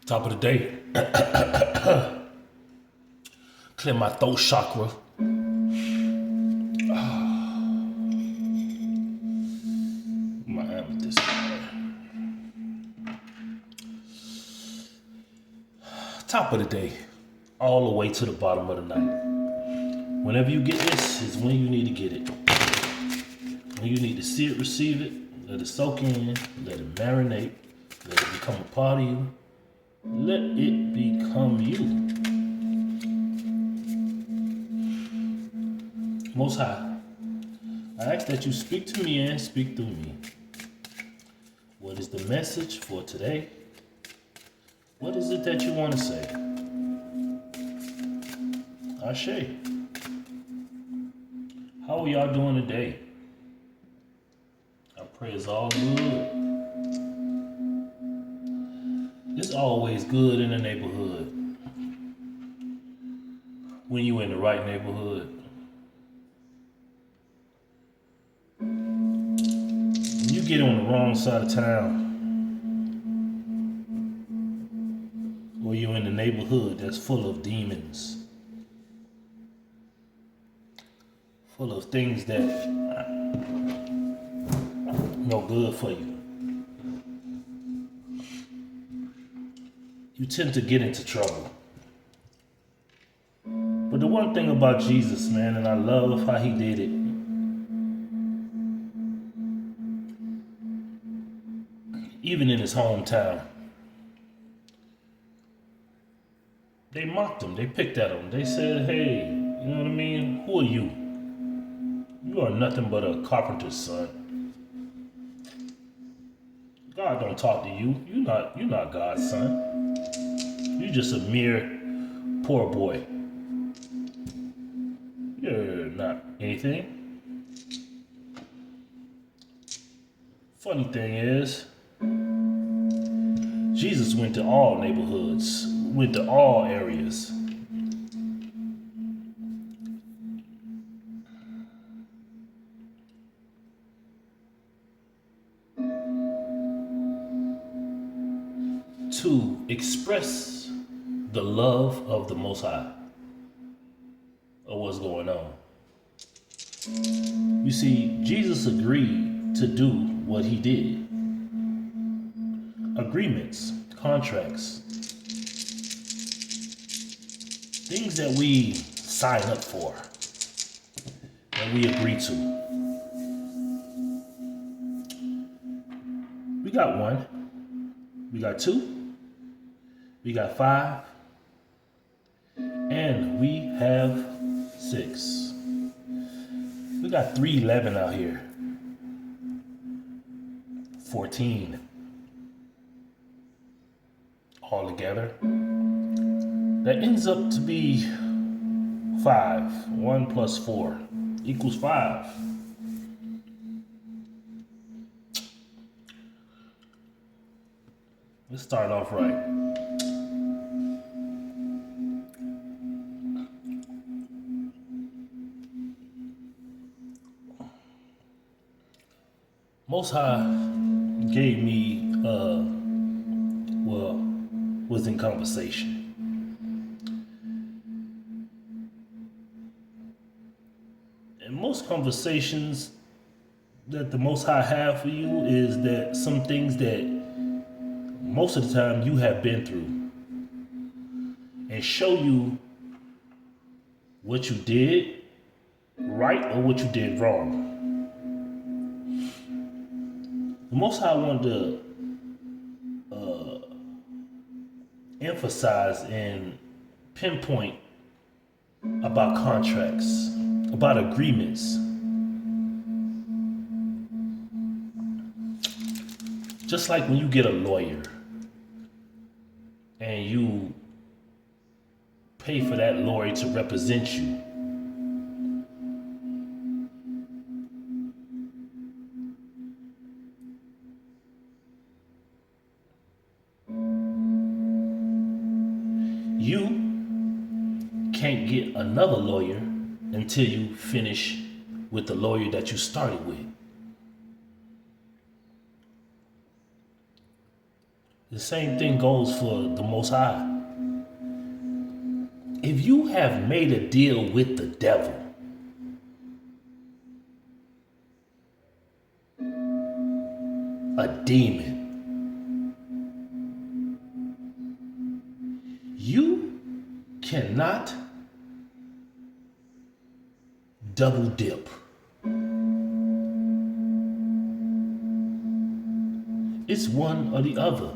Top of the day. Clear my throat chakra. My amethyst. Top of the day. All the way to the bottom of the night. Whenever you get this is when you need to get it. When you need to see it, receive it, let it soak in, let it marinate, let it become a part of you. Let it become you. Most High, I ask that you speak to me and speak through me. What is the message for today? What is it that you want to say? Ashe. How are y'all doing today? I pray it's all good. It's always good in the neighborhood. When you in the right neighborhood. When you get on the wrong side of town, or you're in the neighborhood that's full of demons, full of things that no good for you. You tend to get into trouble. But the one thing about Jesus, man, and I love how he did it. Even in his hometown. They mocked him. They picked at him. They said, hey, you know what I mean? Who are you? You are nothing but a carpenter's son. God don't talk to you. You're not God's son. You're just a mere poor boy. You're not anything. Funny thing is, Jesus went to all neighborhoods, went to all areas. To express the love of the Most High, of what's going on. You see, Jesus agreed to do what he did. Agreements, contracts, things that we sign up for, that we agree to. We got 1, we got 2, we got 5, and we have 6. We got 311 out here. 14 all together. That ends up to be 5. 1 plus 4 equals 5. Let's start off right. Most High gave me, was in conversation. And most conversations that the Most High have for you is that some things that most of the time you have been through, and show you what you did right or what you did wrong. The Most High wanted to emphasize and pinpoint about contracts, about agreements. Just like when you get a lawyer and you pay for that lawyer to represent you. You can't get another lawyer until you finish with the lawyer that you started with. The same thing goes for the Most High. If you have made a deal with the devil, a demon, you cannot double dip. It's one or the other.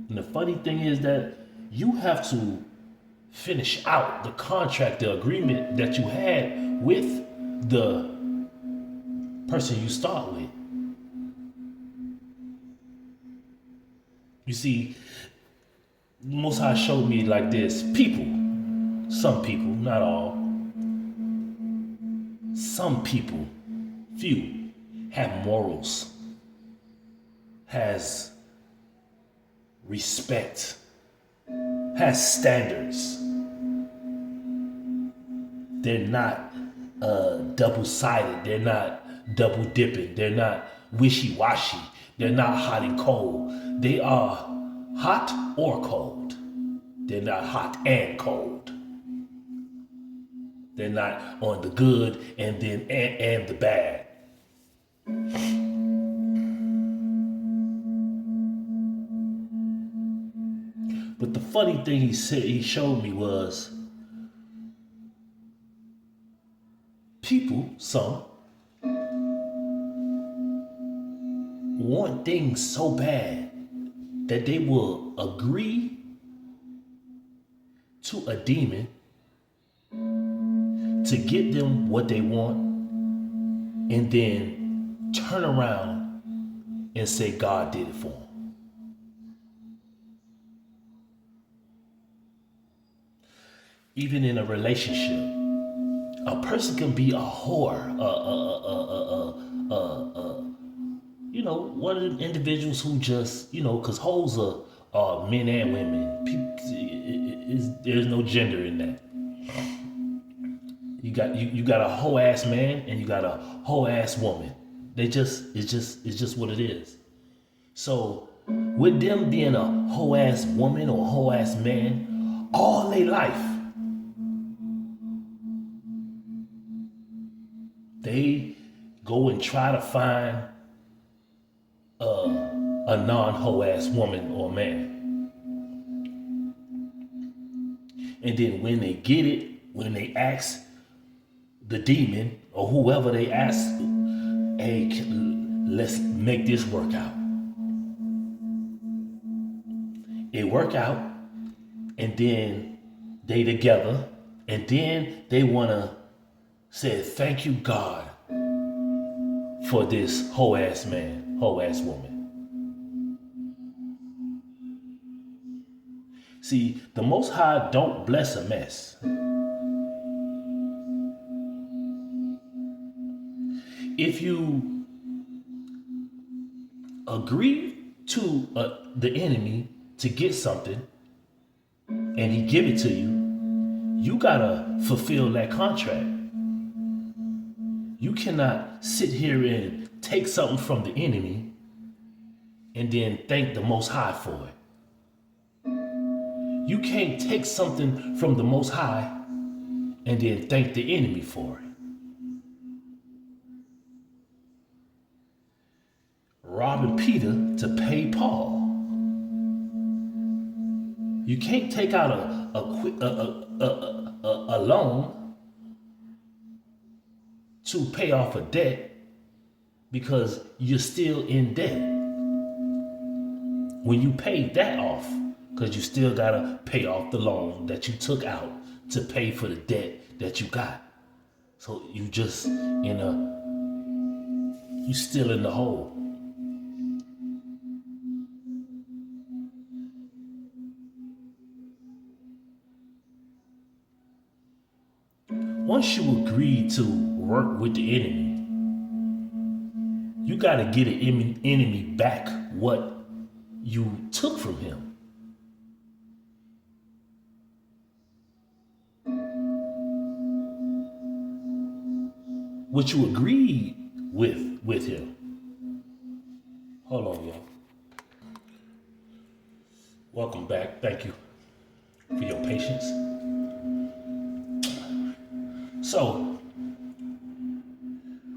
And the funny thing is that you have to finish out the contract, the agreement that you had with the person you start with. You see, Most High showed me like this. People, some people, not all, some people, few, have morals, has respect, has standards. They're not double-sided. They're not double-dipping. They're not wishy-washy. They're not hot and cold. They are hot or cold. They're not hot and cold. They're not on the good and then and the bad. But the funny thing he showed me was people, some, want things so bad that they will agree to a demon to get them what they want and then turn around and say God did it for them. Even in a relationship, a person can be a whore, one of the individuals who just, because hoes are men and women. There's no gender in that. You got a hoe ass man and you got a hoe ass woman. It's just what it is. So with them being a hoe ass woman or a hoe ass man, all their life, they go and try to find a non-hoe ass woman or man. And then when they get it, when they ask the demon or whoever they ask, hey, let's make this work out. It work out, and then they together, and then they want to say, thank you, God, for this hoe ass man, hoe ass woman. See, the Most High don't bless a mess. If you agree to the enemy to get something and he give it to you, you gotta fulfill that contract. You cannot sit here and take something from the enemy and then thank the Most High for it. You can't take something from the Most High and then thank the enemy for it. Robbing Peter to pay Paul. You can't take out a loan to pay off a debt because you're still in debt. When you pay that off, because you still gotta pay off the loan that you took out to pay for the debt that you got. So you just you still in the hole. Once you agree to work with the enemy, you gotta get an enemy back what you took from him. What you agreed with him. Hold on, y'all. Welcome back. Thank you for your patience. So,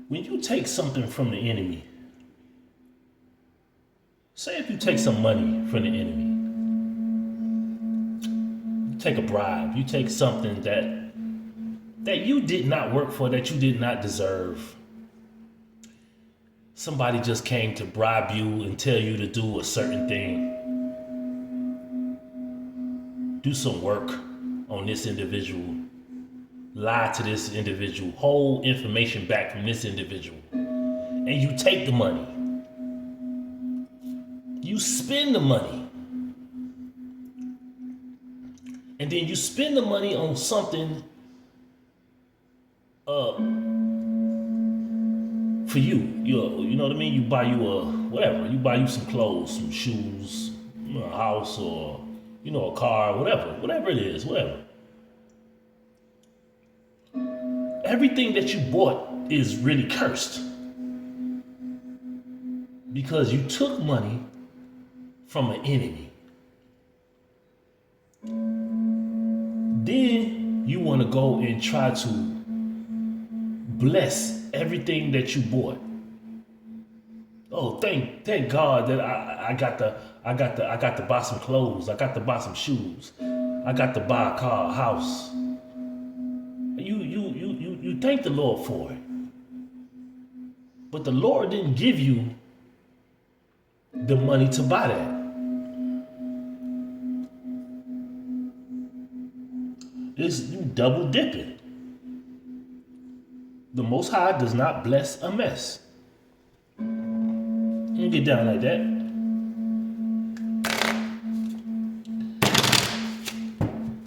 when you take something from the enemy, say if you take some money from the enemy, you take a bribe, you take something that you did not work for, that you did not deserve. Somebody just came to bribe you and tell you to do a certain thing. Do some work on this individual. Lie to this individual. Hold information back from this individual. And you take the money. You spend the money. And then you spend the money on something for you. You know what I mean? You buy you whatever. You buy you some clothes, some shoes, a house, or a car, whatever it is, whatever. Everything that you bought is really cursed because you took money from an enemy. Then you want to go and try to bless everything that you bought. Oh, thank God that I got to buy some clothes. I got to buy some shoes. I got to buy a car, a house. You thank the Lord for it. But the Lord didn't give you the money to buy that. It's you double dipping. The Most High does not bless a mess. You get down like that.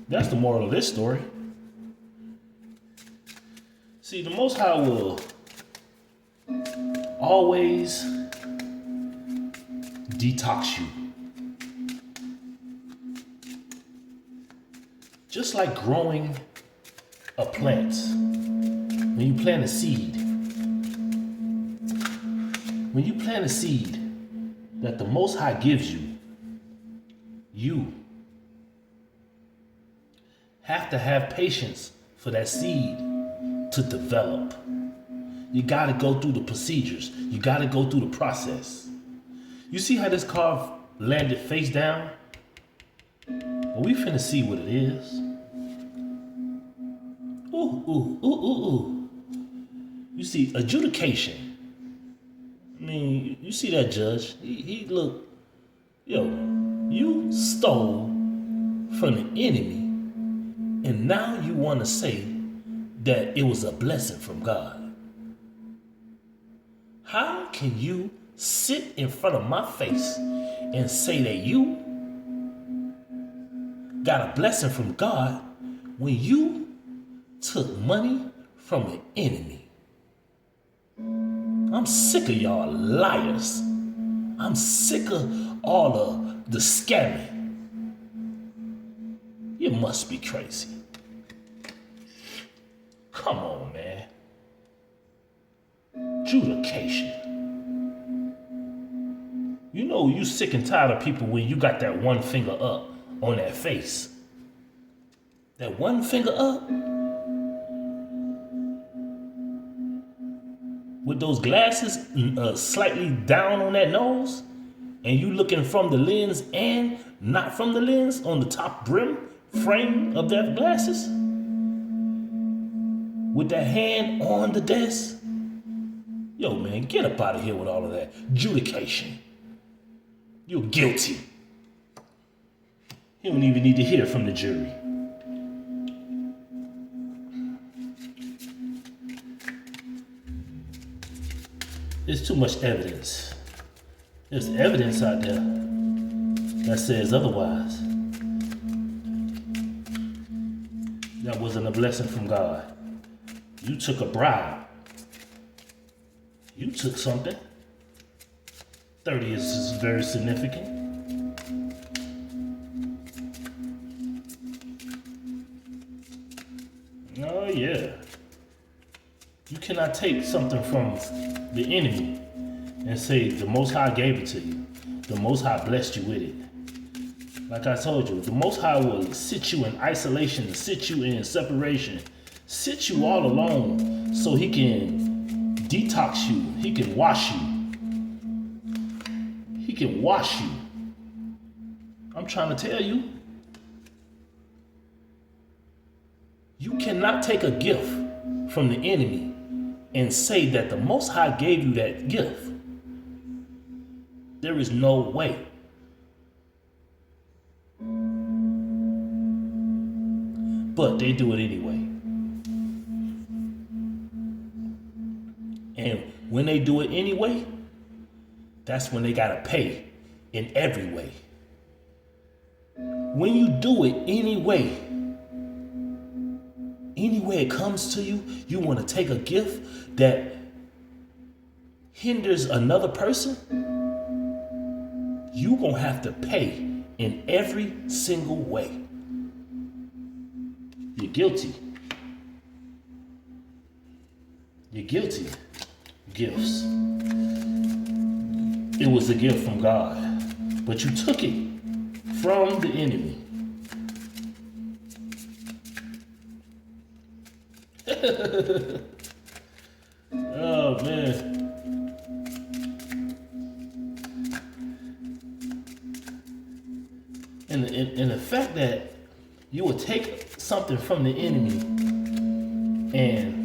That's the moral of this story. See, the Most High will always detox you. Just like growing a plant. When you plant a seed, that the Most High gives you, you have to have patience for that seed to develop. You gotta go through the procedures. You gotta go through the process. You see how this car landed face down? Well, we finna see what it is. Ooh. You see, adjudication. I mean, you see that judge? He look, you stole from the enemy, and now you want to say that it was a blessing from God. How can you sit in front of my face and say that you got a blessing from God when you took money from an enemy? I'm sick of y'all liars. I'm sick of all of the scamming. You must be crazy. Come on, man. Adjudication. You know you sick and tired of people when you got that one finger up on that face. That one finger up. With those glasses slightly down on that nose, and you looking from the lens and not from the lens on the top brim frame of that glasses, with that hand on the desk. Yo, man, get up out of here with all of that adjudication. You're guilty. You don't even need to hear from the jury. There's too much evidence. There's evidence out there that says otherwise. That wasn't a blessing from God. You took a bribe. You took something. 30 is very significant. Oh yeah. You cannot take something from the enemy and say the Most High gave it to you. The Most High blessed you with it. Like I told you, the Most High will sit you in isolation, sit you in separation, sit you all alone so he can detox you. He can wash you. He can wash you. I'm trying to tell you, you cannot take a gift from the enemy and say that the Most High gave you that gift. There is no way. But they do it anyway. And when they do it anyway, that's when they gotta pay in every way. When you do it any way it comes to you, you want to take a gift that hinders another person, you gonna have to pay in every single way. You're guilty. You're guilty. Gifts. It was a gift from God, but you took it from the enemy. Oh man. And the fact that you would take something from the enemy and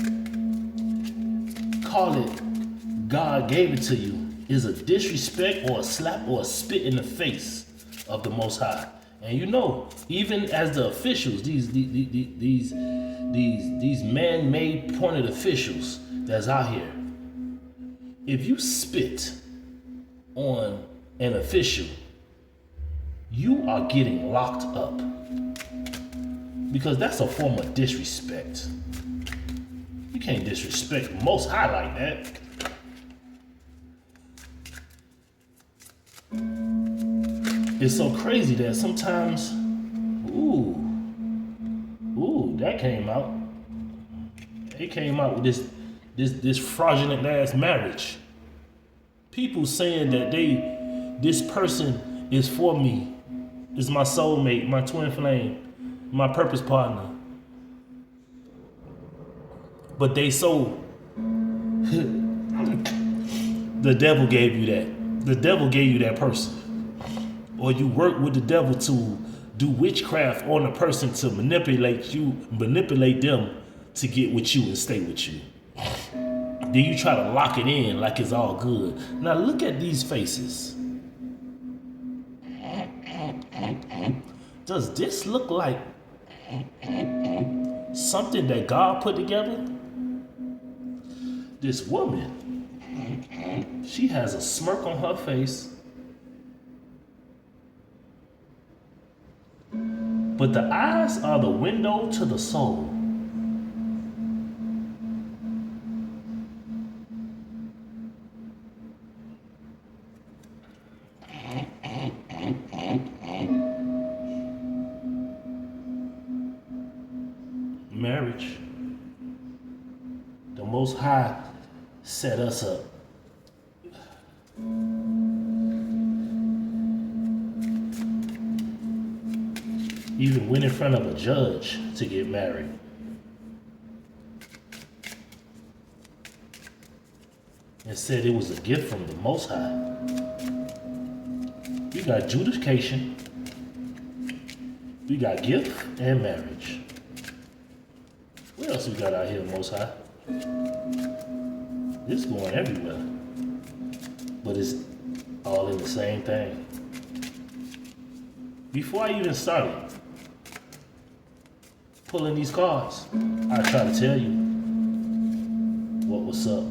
call it God gave it to you is a disrespect or a slap or a spit in the face of the Most High. And you know, even as the officials, these man-made appointed officials that's out here, if you spit on an official, you are getting locked up, because that's a form of disrespect. You can't disrespect the Most High like that. It's so crazy that sometimes, that came out. It came out with this fraudulent ass marriage. People saying that this person is for me, is my soulmate, my twin flame, my purpose partner. But they so the devil gave you that. The devil gave you that person. Or you work with the devil to do witchcraft on a person to manipulate them to get with you and stay with you. Then you try to lock it in like it's all good. Now look at these faces. Does this look like something that God put together? This woman, she has a smirk on her face, but the eyes are the window to the soul. Marriage. The Most High set us up. Even went in front of a judge to get married. And said it was a gift from the Most High. We got judication, we got gift, and marriage. What else we got out here, Most High? This going everywhere. But it's all in the same thing. Before I even started pulling these cards, I try to tell you what was up.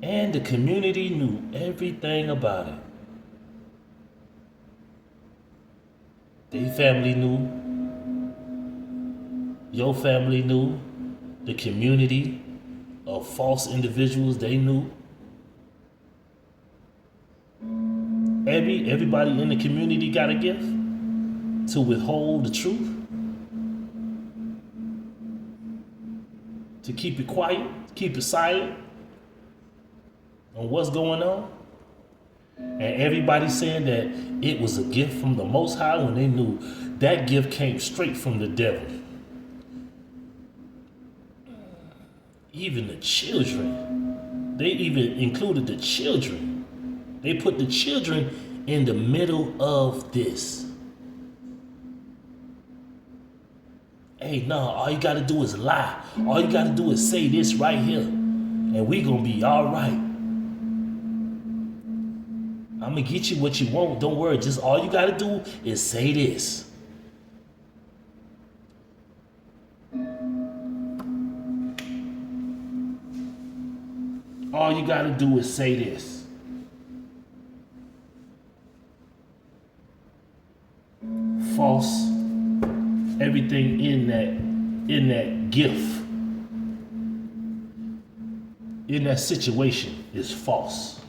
And the community knew everything about it. They family knew. Your family knew. The community of false individuals, they knew. Everybody in the community got a gift to withhold the truth, to keep it quiet, keep it silent on what's going on. And everybody saying that it was a gift from the Most High when they knew that gift came straight from the devil. Even the children, they even included the children. They put the children in the middle of this. Hey, no, all you gotta do is lie. All you gotta do is say this right here, and we gonna be all right. I'm gonna get you what you want. Don't worry. Just all you gotta do is say this. All you gotta do is say this. False. Everything in that gift, in that situation is false.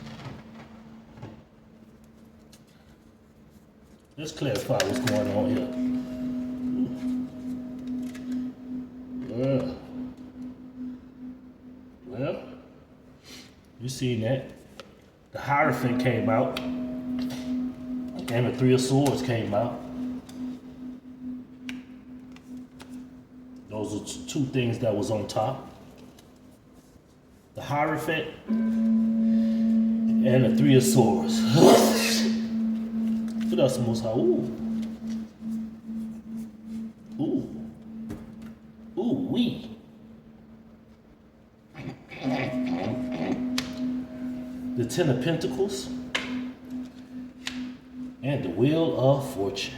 Let's clarify what's going on here. Well, you seen that. The Hierophant came out, and the Three of Swords came out. Those are two things that was on top. The Hierophant and the Three of Swords. What else, Most High? Ooh. Ooh. Ooh, wee. The Ten of Pentacles and the Wheel of Fortune.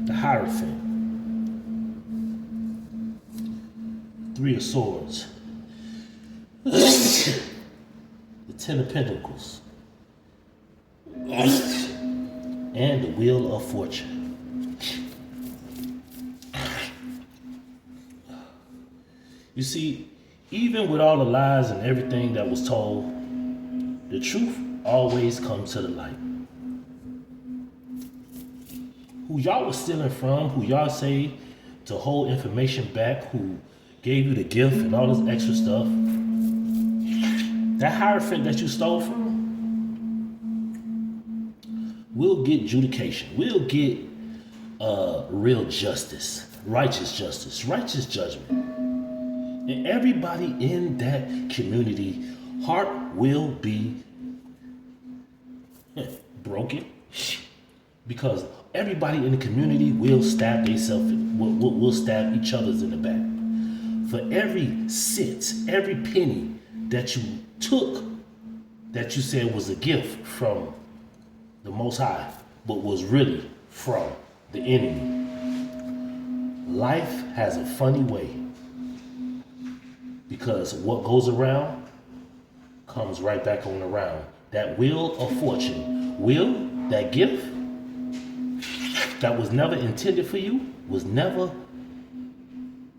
The Hierophant. Three of Swords. The Ten of Pentacles. And the Wheel of Fortune. You see, even with all the lies and everything that was told, the truth always comes to the light. Who y'all was stealing from, who y'all say to hold information back, who gave you the gift and all this extra stuff, that Hierophant that you stole from, we'll get adjudication. We'll get real justice, righteous judgment. And everybody in that community, heart will be broken, because everybody in the community will stab themselves, will stab each other's in the back. For every cent, every penny that you took, that you said was a gift from the Most High, but was really from the enemy. Life has a funny way, because what goes around comes right back on around. That Wheel of Fortune, that gift that was never intended for you, was never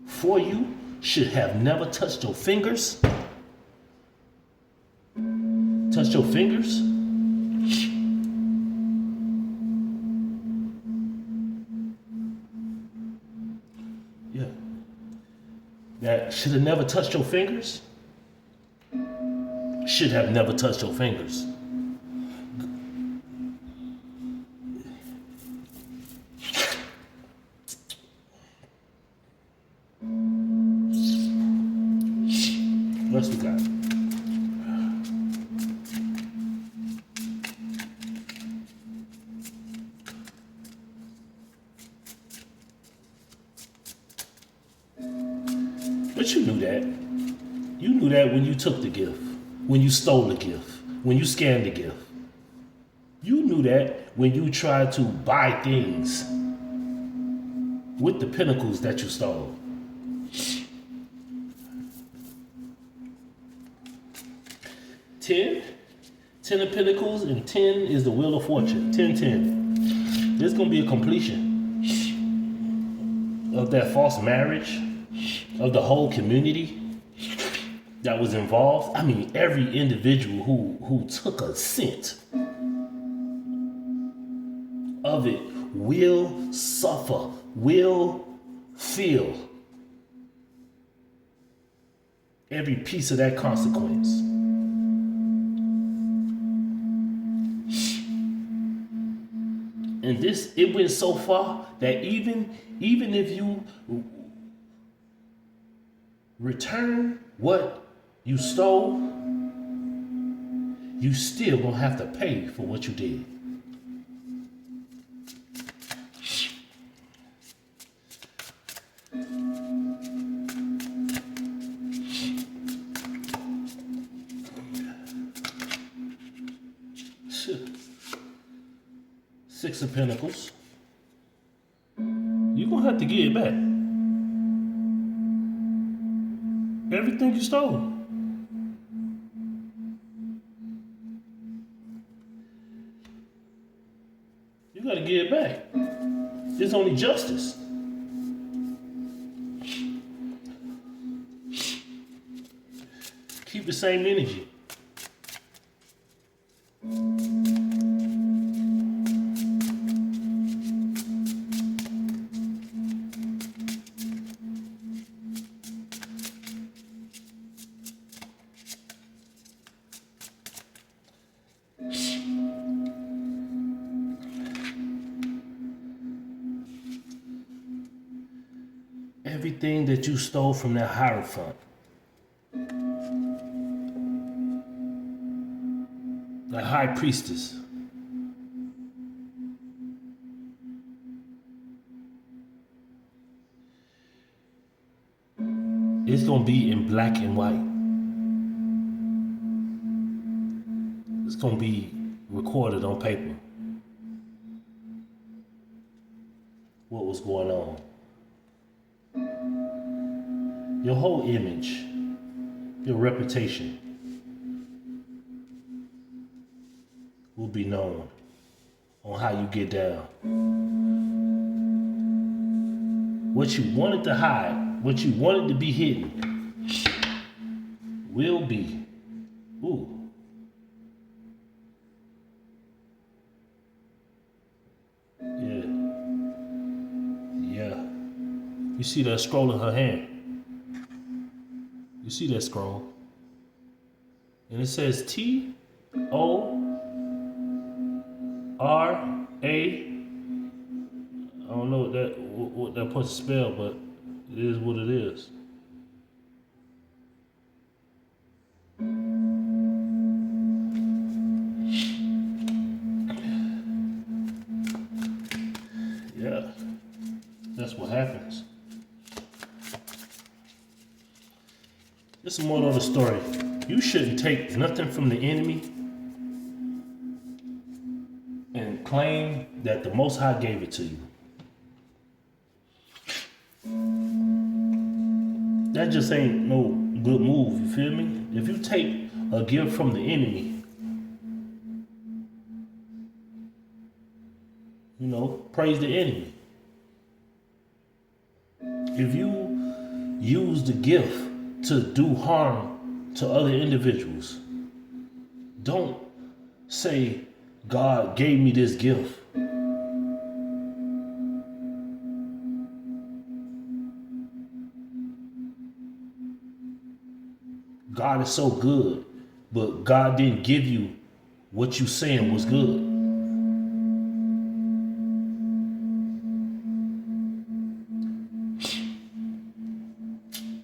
for you, should have never touched your fingers. Touch your fingers. Yeah. That should have never touched your fingers. Should have never touched your fingers. What else we got? But you knew that. You knew that when you took the gift, when you stole the gift, when you scanned the gift. You knew that when you tried to buy things with the pentacles that you stole. Ten of Pentacles, and 10 is the Wheel of Fortune. 10. There's going to be a completion of that false marriage, of the whole community that was involved. I mean, every individual who took a cent of it will suffer, will feel every piece of that consequence. And this, it went so far that even if you return what you stole, you still gonna have to pay for what you did. Six of Pentacles. You're gonna have to get it back. Everything you stole. You gotta get it back. It's only justice. Keep the same energy. Everything that you stole from that Hierophant, that High Priestess, it's gonna be in black and white. It's gonna be recorded on paper what was going on. Your whole image, your reputation will be known on how you get down. What you wanted to hide, what you wanted to be hidden, will be. Ooh. Yeah. Yeah. You see that scroll in her hand? You see that scroll? And it says T-O-R-A. I don't know what that supposed to spell, but it is what it is. Yeah, that's what happens. This is more of the story. You shouldn't take nothing from the enemy and claim that the Most High gave it to you. That just ain't no good move, you feel me? If you take a gift from the enemy, you know, praise the enemy. If you use the gift to do harm to other individuals, don't say, God gave me this gift. God is so good, but God didn't give you what you saying was good.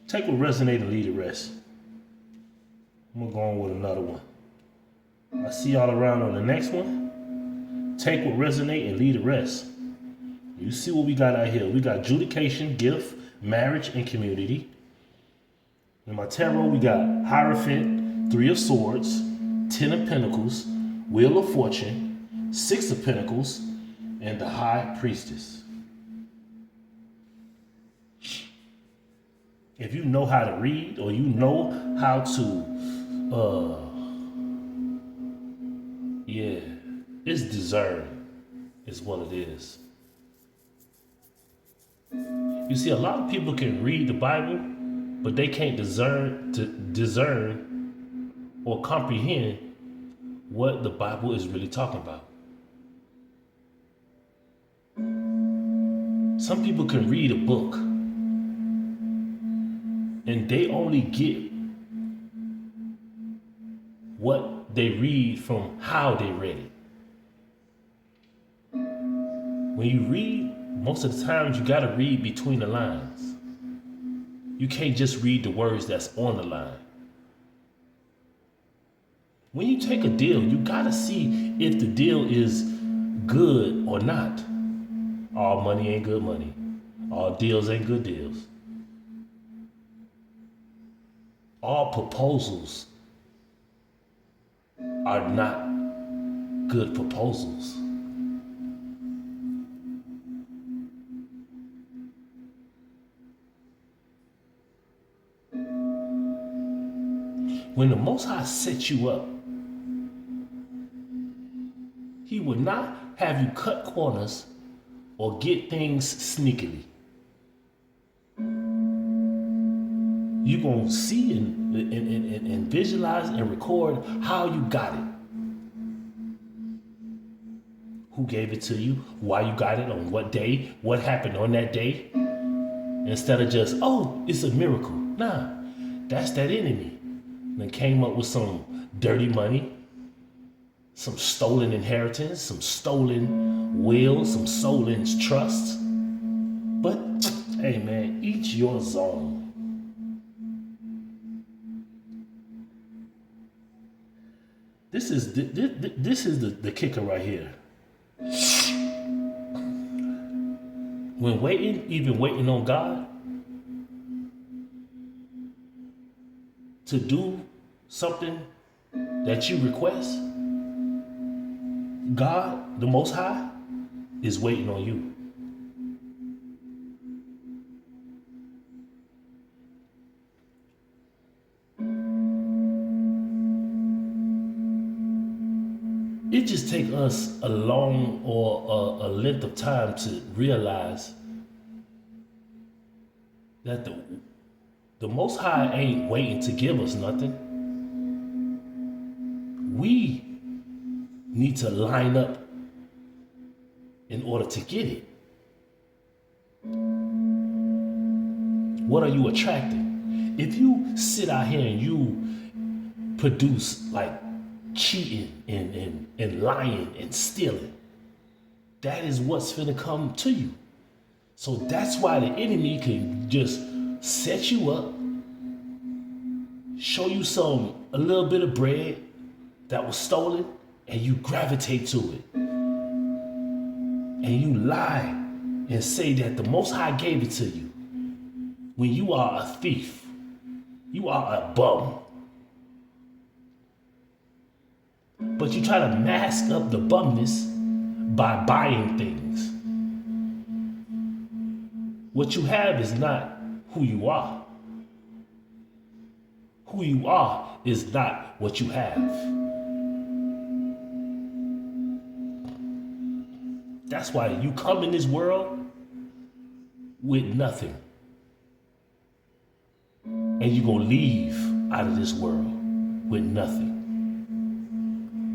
Take what resonates and leave the rest. I'm gonna go on with another one. I see y'all around on the next one. Take what resonates and leave the rest. You see what we got out here. We got adjudication, gift, marriage, and community. In my tarot, we got Hierophant, Three of Swords, Ten of Pentacles, Wheel of Fortune, Six of Pentacles, and the High Priestess. If you know how to read, or you know how to, it's discern is what it is. You see, a lot of people can read the Bible, but they can't discern or comprehend what the Bible is really talking about. Some people can read a book and they only get what they read from how they read it. When you read, most of the times you gotta read between the lines. You can't just read the words that's on the line. When you take a deal, you gotta see if the deal is good or not. All money ain't good money. All deals ain't good deals. All proposals are not good proposals. When the Most High sets you up, He would not have you cut corners or get things sneakily. You're going to see and visualize and record how you got it. Who gave it to you, why you got it, on what day, what happened on that day. Instead of just, oh, it's a miracle. Nah, that's that enemy. Then came up with some dirty money, some stolen inheritance, some stolen wills, some stolen trusts. But, hey man, each your zone. This is the kicker right here. When waiting on God to do something that you request, God, the Most High, is waiting on you. It just takes us a long or a length of time to realize that the Most High ain't waiting to give us nothing. We need to line up in order to get it. What are you attracting? If you sit out here and you produce like cheating and lying and stealing, that is what's finna come to you. So that's why the enemy can just set you up, show you a little bit of bread that was stolen, and you gravitate to it. And you lie and say that the Most High gave it to you. When you are a thief, you are a bum. But you try to mask up the bumness by buying things. What you have is not who you are. Who you are is not what you have. That's why you come in this world with nothing. And you're going to leave out of this world with nothing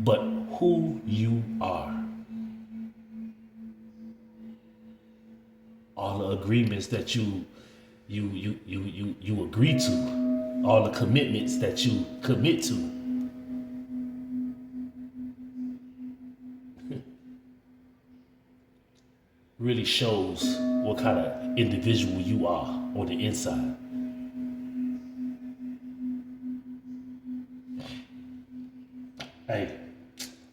but who you are. All the agreements that you agree to, all the commitments that you commit to. Really shows what kind of individual you are on the inside. Hey,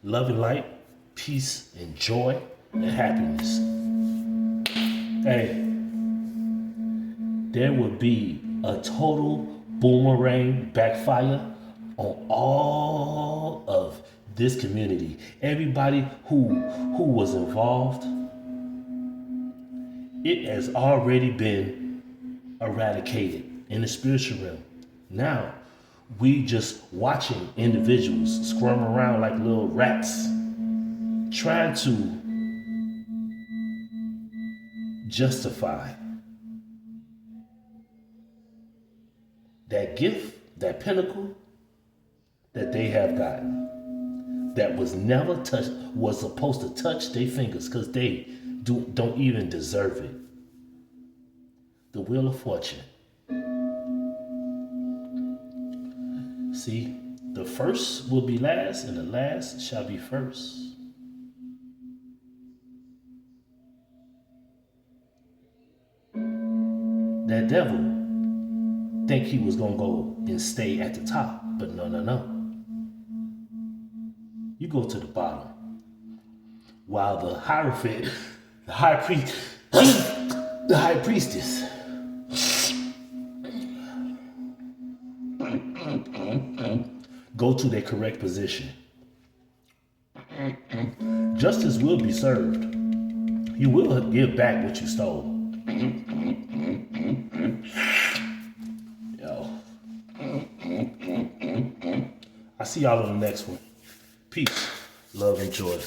love and light, peace and joy and happiness. Hey, there would be a total boomerang backfire on all of this community. Everybody who was involved, it has already been eradicated in the spiritual realm. Now, we just watching individuals squirm around like little rats, trying to justify that gift, that pinnacle that they have gotten, that was never touched, was supposed to touch their fingers because they don't even deserve it. The Wheel of Fortune. See, The first will be last, and the last shall be first. That devil think he was gonna go and stay at the top, but no, no, no. You go to the bottom. While the Hierophant, the high priest, the high priestess, go to their correct position. Justice will be served. You will give back what you stole. Yo. I see y'all on the next one. Peace, love, and joy.